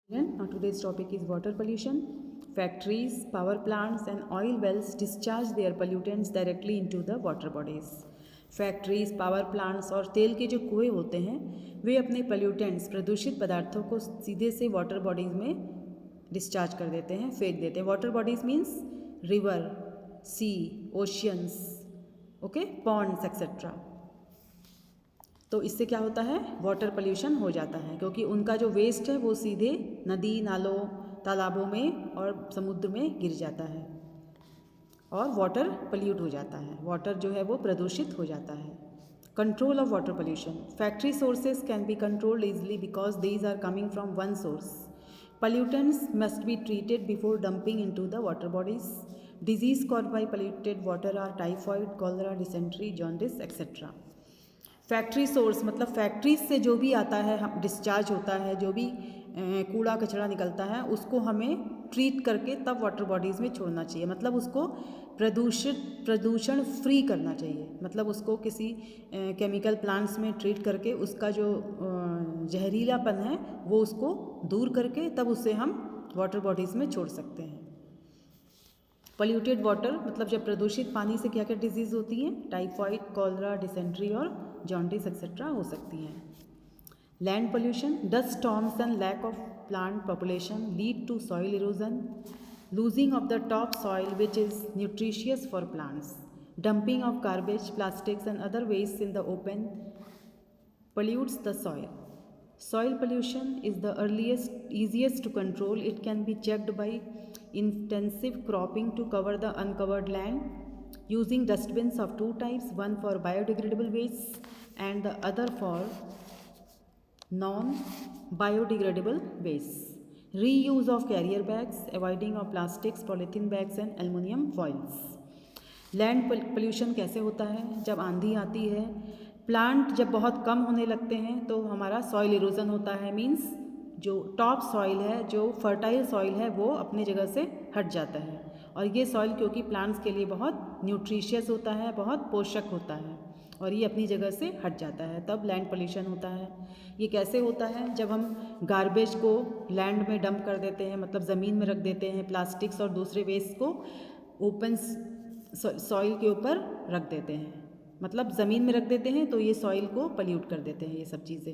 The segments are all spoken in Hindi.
Now today's topic is water pollution. Factories, power plants and oil wells discharge their pollutants directly into the water bodies. Factories, power plants और तेल के जो कुएं होते हैं वे अपने पोल्यूटेंट्स प्रदूषित पदार्थों को सीधे से वाटर बॉडीज़ में डिस्चार्ज कर देते हैं, फेंक देते हैं. वाटर बॉडीज़ मीन्स रिवर, सी, ओशियंस, ओके, पॉन्ड्स एक्सेट्रा. तो इससे क्या होता है, वाटर पोल्यूशन हो जाता है क्योंकि उनका जो वेस्ट है वो सीधे नदी, नालों, तालाबों में और समुद्र में गिर जाता है और वाटर पोल्यूट हो जाता है. वाटर जो है वो प्रदूषित हो जाता है. Control of water pollution. Factory sources can be controlled easily because these are coming from one source. Pollutants must be treated before dumping into the water bodies. Disease caused by polluted water are typhoid, cholera, dysentery, jaundice, etc. Factory source मतलब फैक्ट्रीज से जो भी आता है, हम डिस्चार्ज होता है, जो भी कूड़ा कचरा निकलता है उसको हमें ट्रीट करके तब वाटर बॉडीज़ में छोड़ना चाहिए. मतलब उसको प्रदूषण फ्री करना चाहिए. मतलब उसको किसी केमिकल प्लांट्स में ट्रीट करके उसका जो जहरीलापन है वो उसको दूर करके तब उसे हम वाटर बॉडीज़ में छोड़ सकते हैं. पोल्यूटेड वाटर मतलब जब प्रदूषित पानी से क्या क्या डिजीज़ होती हैं, टाइफाइड, कॉलरा, डिसेंट्री और जॉन्डिस एक्सेट्रा हो सकती हैं. Land pollution. Dust storms and lack of plant population lead to soil erosion, losing of the top soil which is nutritious for plants. Dumping of garbage, plastics and other waste in the open pollutes the soil. Soil pollution is the easiest to control. It can be checked by intensive cropping to cover the uncovered land, using dustbins of two types, one for biodegradable waste and the other for non-biodegradable waste. Reuse of carrier bags, avoiding of plastics, polythene bags and aluminum foils. Land pollution कैसे होता है, जब आंधी आती है, प्लांट जब बहुत कम होने लगते हैं तो हमारा सॉइल इरोजन होता है. मींस जो टॉप सॉइल है, जो फर्टाइल सॉइल है वो अपने जगह से हट जाता है. और ये सॉइल क्योंकि प्लांट्स के लिए बहुत न्यूट्रिशियस होता है, बहुत पोषक होता है और ये अपनी जगह से हट जाता है, तब लैंड पोल्यूशन होता है. ये कैसे होता है, जब हम गार्बेज को लैंड में डंप कर देते हैं, मतलब ज़मीन में रख देते हैं, प्लास्टिक्स और दूसरे वेस्ट को ओपन सॉइल के ऊपर रख देते हैं, मतलब ज़मीन में रख देते हैं, तो ये सॉइल को पोल्यूट कर देते हैं ये सब चीज़ें.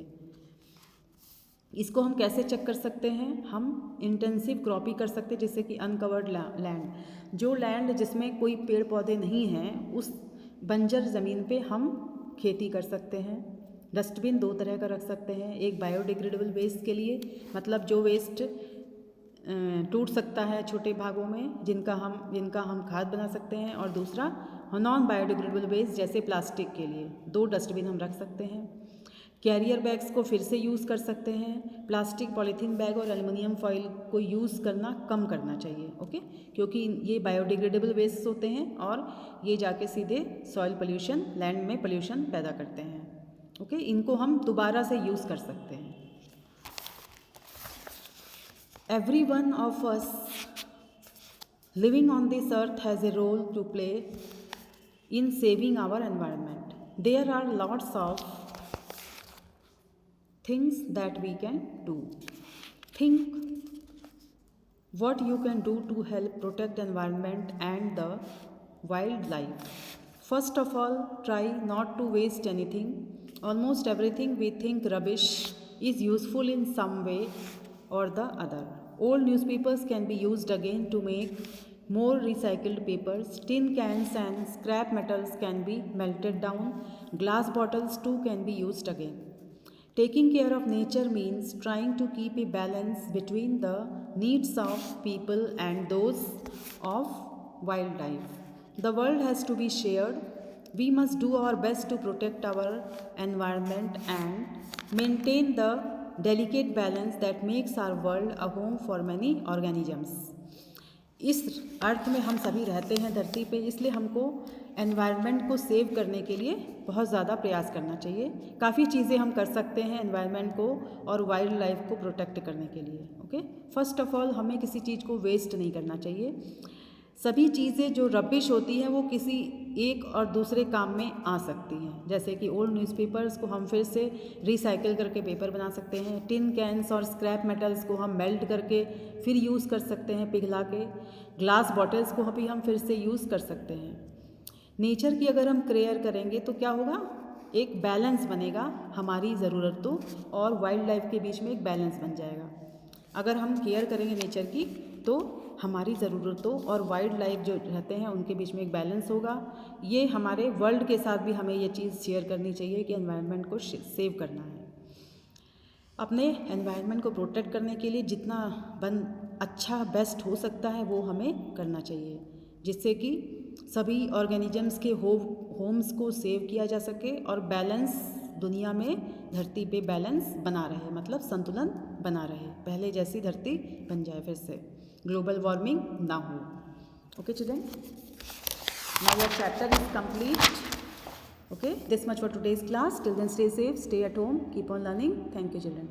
इसको हम कैसे चेक कर सकते हैं, हम इंटेंसिव क्रॉपिंग कर सकते हैं, जैसे कि अनकवर्ड लैंड, जो लैंड जिसमें कोई पेड़ पौधे नहीं हैं उस बंजर ज़मीन पे हम खेती कर सकते हैं. डस्टबिन दो तरह का रख सकते हैं, एक बायोडिग्रेडेबल वेस्ट के लिए, मतलब जो वेस्ट टूट सकता है छोटे भागों में, जिनका हम खाद बना सकते हैं, और दूसरा नॉन बायोडिग्रेडेबल वेस्ट जैसे प्लास्टिक के लिए. दो डस्टबिन हम रख सकते हैं. कैरियर बैग्स को फिर से यूज़ कर सकते हैं. प्लास्टिक, पॉलीथीन बैग और एल्युमिनियम फॉइल को यूज़ करना कम करना चाहिए, ओके, क्योंकि ये बायोडिग्रेडेबल वेस्ट होते हैं और ये जाके सीधे सॉइल पोल्यूशन, लैंड में पोल्यूशन पैदा करते हैं, ओके. इनको हम दोबारा से यूज़ कर सकते हैं. Every one of us living on this earth has a role to play in saving our environment. There are lots of things that we can do. Think what you can do to help protect environment and the wildlife. First of all, try not to waste anything. Almost everything we think rubbish is useful in some way or the other. Old newspapers can be used again to make more recycled papers. Tin cans and scrap metals can be melted down. Glass bottles too can be used again. Taking care of nature means trying to keep a balance between the needs of people and those of wildlife. The world has to be shared. We must do our best to protect our environment and maintain the delicate balance that makes our world a home for many organisms. इस अर्थ में हम सभी रहते हैं धरती पे, इसलिए हमको एनवायरनमेंट को सेव करने के लिए बहुत ज़्यादा प्रयास करना चाहिए. काफ़ी चीज़ें हम कर सकते हैं एनवायरनमेंट को और वाइल्ड लाइफ को प्रोटेक्ट करने के लिए, ओके. फर्स्ट ऑफ ऑल हमें किसी चीज़ को वेस्ट नहीं करना चाहिए. सभी चीज़ें जो रबिश होती हैं वो किसी एक और दूसरे काम में आ सकती हैं। जैसे कि ओल्ड न्यूज़पेपर्स को हम फिर से रिसाइकिल करके पेपर बना सकते हैं। टिन कैंस और स्क्रैप मेटल्स को हम मेल्ट करके फिर यूज़ कर सकते हैं पिघला के। ग्लास बॉटल्स को भी हम फिर से यूज़ कर सकते हैं। नेचर की अगर हम केयर करेंगे तो क्या होगा, एक बैलेंस बनेगा, हमारी ज़रूरतों और वाइल्ड लाइफ के बीच में एक बैलेंस बन जाएगा। अगर हम केयर करेंगे नेचर की तो हमारी ज़रूरतों और वाइल्ड लाइफ जो रहते हैं उनके बीच में एक बैलेंस होगा। ये हमारे वर्ल्ड के साथ भी हमें ये चीज़ शेयर करनी चाहिए कि एनवायरनमेंट को सेव करना है। अपने एनवायरनमेंट को प्रोटेक्ट करने के लिए जितना अच्छा बेस्ट हो सकता है वो हमें करना चाहिए, जिससे कि सभी ऑर्गेनिजम्स के होम्स को सेव किया जा सके और बैलेंस दुनिया में धरती पे बैलेंस बना रहे, मतलब संतुलन बना रहे, पहले जैसी धरती बन जाए, फिर से ग्लोबल वार्मिंग ना हो। Okay children, now your chapter is complete. Okay, this much for today's class. Till then, stay safe, stay at home, keep on learning. Thank you, children.